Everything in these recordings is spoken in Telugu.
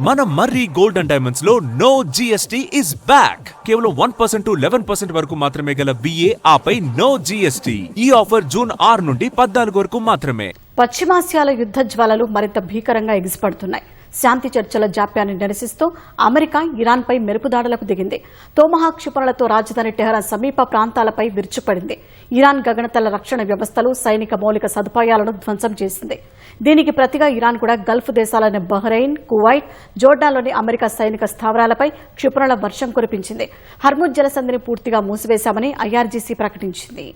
మన మర్రి గోల్డ్ అండ్ డైమండ్స్ లో నో జిఎస్టీ ఇస్ బ్యాక్. కేవలం 1% టు 11% వరకు మాత్రమే గల బిఏ ఆపై నో జిఎస్టీ. ఈ ఆఫర్ జూన్ 6 నుండి 14 వరకు మాత్రమే. పశ్చిమాసియాల యుద్ధ జ్వాలలు మరింత భీకరంగా ఎగిసిపడుతున్నాయి. శాంతి చర్చల జాప్యాన్ని నిరసిస్తూ అమెరికా ఇరాన్పై మెరుపుదాడులకు దిగింది. తోమహాక్ క్షిపణులతో రాజధాని టెహరాన్ సమీప ప్రాంతాలపై విరుచుపడింది. ఇరాన్ గగనతల రక్షణ వ్యవస్థలు, సైనిక మౌలిక సదుపాయాలను ధ్వంసం చేసింది. దీనికి ప్రతిగా ఇరాన్ కూడా గల్ఫ్ దేశాలైన బహ్రెయిన్, కువైట్, జోర్డాన్లోని అమెరికా సైనిక స్థావరాలపై క్షిపణుల వర్షం కురిపించింది. హర్ముజ్ జలసంధిని పూర్తిగా మూసివేశామని ఐఆర్జీసీ ప్రకటించింది.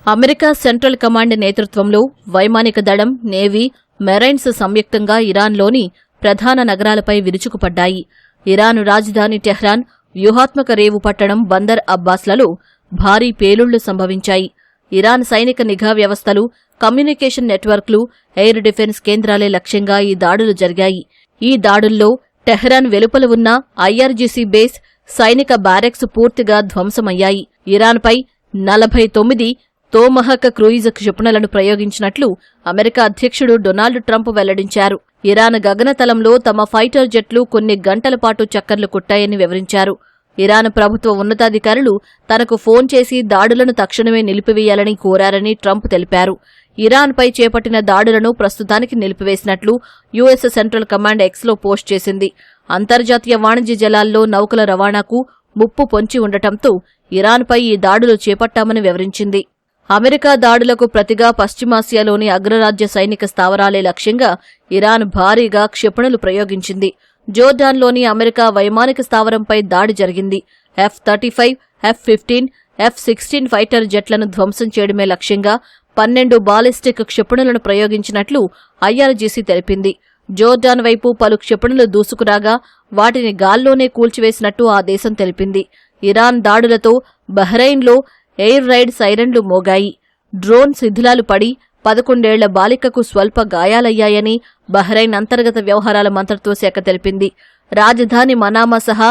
అమెరికా సెంట్రల్ కమాండ్ నేతృత్వంలో వైమానిక దళం, నేవీ, మెరైన్స్ సంయుక్తంగా ఇరాన్లోని ప్రధాన నగరాలపై విరుచుకుపడ్డాయి. ఇరాను రాజధాని టెహ్రాన్, వ్యూహాత్మక రేవు పట్టణం బందర్ అబ్బాస్లలో భారీ పేలుళ్లు సంభవించాయి. ఇరాన్ సైనిక నిఘా వ్యవస్థలు, కమ్యూనికేషన్ నెట్వర్క్లు, ఎయిర్ డిఫెన్స్ కేంద్రాలే లక్ష్యంగా ఈ దాడులు జరిగాయి. ఈ దాడుల్లో టెహ్రాన్ వెలుపల ఉన్న ఐఆర్జీసీ బేస్, సైనిక బ్యారెక్స్ పూర్తిగా ధ్వంసమయ్యాయి. ఇరాన్పై 49 తోమహక్ క్రూయిజ్ క్షిపణులను ప్రయోగించినట్లు అమెరికా అధ్యక్షుడు డొనాల్డ్ ట్రంప్ వెల్లడించారు. ఇరాన్ గగనతలంలో తమ ఫైటర్ జెట్లు కొన్ని గంటల పాటు చక్కర్లు కొట్టాయని వివరించారు. ఇరాన్ ప్రభుత్వ ఉన్నతాధికారులు తనకు ఫోన్ చేసి దాడులను తక్షణమే నిలిపివేయాలని కోరారని ట్రంప్ తెలిపారు. ఇరాన్పై చేపట్టిన దాడులను ప్రస్తుతానికి నిలిపివేసినట్లు యుఎస్ సెంట్రల్ కమాండ్ ఎక్స్లో పోస్ట్ చేసింది. అంతర్జాతీయ వాణిజ్య జలాల్లో నౌకల రవాణాకు ముప్పు పొంచి ఉండటంతో ఇరాన్పై ఈ దాడులు చేపట్టామని వివరించింది. అమెరికా దాడులకు ప్రతిగా పశ్చిమాసియాలోని అగ్రరాజ్య సైనిక స్థావరాలే లక్ష్యంగా ఇరాన్ భారీగా క్షిపణులు ప్రయోగించింది. జోర్డాన్లోని అమెరికా వైమానిక స్థావరంపై దాడి జరిగింది. F-35, F-15, F-16 ఫైటర్ జెట్లను ధ్వంసం చేయడమే లక్ష్యంగా 12 బాలిస్టిక్ క్షిపణులను ప్రయోగించినట్లు ఐఆర్జీసీ తెలిపింది. జోర్డాన్ వైపు పలు క్షిపణులు దూసుకురాగా వాటిని గాల్లోనే కూల్చివేసినట్టు ఆ దేశం తెలిపింది. ఇరాన్ దాడులతో బహ్రెయిన్లో ఎయిర్ రైడ్ సైరన్లు మోగాయి. డ్రోన్ శిథిలాలు పడి 11 ఏళ్ల బాలికకు స్వల్ప గాయాలయ్యాయని బహ్రెయిన్ అంతర్గత వ్యవహారాల మంత్రిత్వ శాఖ తెలిపింది. రాజధాని మనామా సహా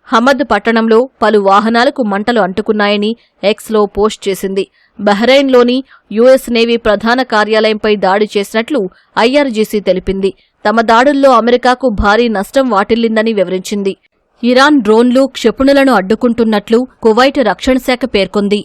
హమద్ పట్టణంలో పలు వాహనాలకు మంటలు అంటుకున్నాయని ఎక్స్లో పోస్ట్ చేసింది. బహ్రెయిన్లోని యుఎస్ నేవీ ప్రధాన కార్యాలయంపై దాడి చేసినట్లు ఐఆర్జీసీ తెలిపింది. తమ దాడుల్లో అమెరికాకు భారీ నష్టం వాటిల్లిందని వివరించింది. ఇరాన్ డ్రోన్లు, క్షిపణులను అడ్డుకుంటున్నట్లు కువైట్ రక్షణ శాఖ పేర్కొంది.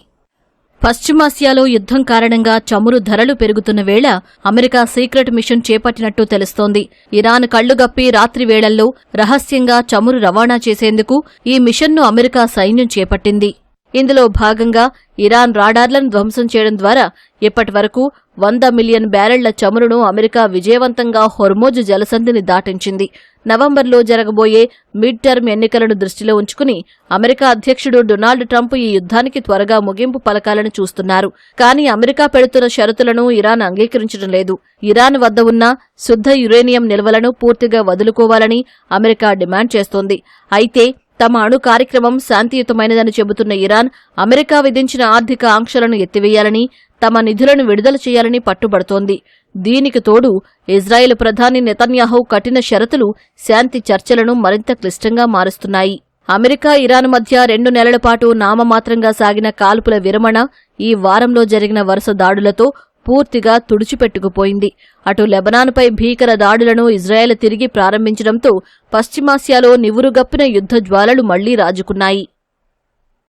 పశ్చిమాసియాలో యుద్ధం కారణంగా చమురు ధరలు పెరుగుతున్న వేళ అమెరికా సీక్రెట్ మిషన్ చేపట్టినట్టు తెలుస్తోంది. ఇరాన్ కళ్లుగప్పి రాత్రి వేళల్లో రహస్యంగా చమురు రవాణా చేసేందుకు ఈ మిషన్ను అమెరికా సైన్యం చేపట్టింది. ఇందులో భాగంగా ఇరాన్ రాడార్లను ధ్వంసం చేయడం ద్వారా ఇప్పటివరకు 100 మిలియన్ బ్యారెళ్ల చమురును అమెరికా విజయవంతంగా హోర్ముజ్ జలసంధిని దాటించింది. నవంబర్లో జరగబోయే మిడ్ టర్మ్ ఎన్నికలను దృష్టిలో ఉంచుకుని అమెరికా అధ్యక్షుడు డొనాల్డ్ ట్రంప్ ఈ యుద్ధానికి త్వరగా ముగింపు పలకాలని చూస్తున్నారు. కానీ అమెరికా పెడుతున్న షరతులను ఇరాన్ అంగీకరించడం లేదు. ఇరాన్ వద్ద ఉన్న శుద్ధ యురేనియం నిల్వలను పూర్తిగా వదులుకోవాలని అమెరికా డిమాండ్ చేస్తోంది. అయితే తమ అణు కార్యక్రమం శాంతియుతమైనదని చెబుతున్న ఇరాన్ అమెరికా విధించిన ఆర్థిక ఆంక్షలను ఎత్తివేయాలని, తమ నిధులను విడుదల చేయాలని పట్టుబడుతోంది. దీనికి తోడు ఇజ్రాయెల్ ప్రధాని నెతన్యాహు కఠిన షరతులు శాంతి చర్చలను మరింత క్లిష్టంగా మారుస్తున్నాయి. అమెరికా, ఇరాన్ మధ్య 2 నెలల పాటు నామమాత్రంగా సాగిన కాల్పుల విరమణ ఈ వారంలో జరిగిన వరుస దాడులతో పూర్తిగా తుడిచిపెట్టుకుపోయింది. అటు లెబనాన్పై భీకర దాడులను ఇజ్రాయెల్ తిరిగి ప్రారంభించడంతో పశ్చిమాసియాలో నివురుగప్పిన యుద్ధ జ్వాలలు మళ్లీ రాజుకున్నాయి.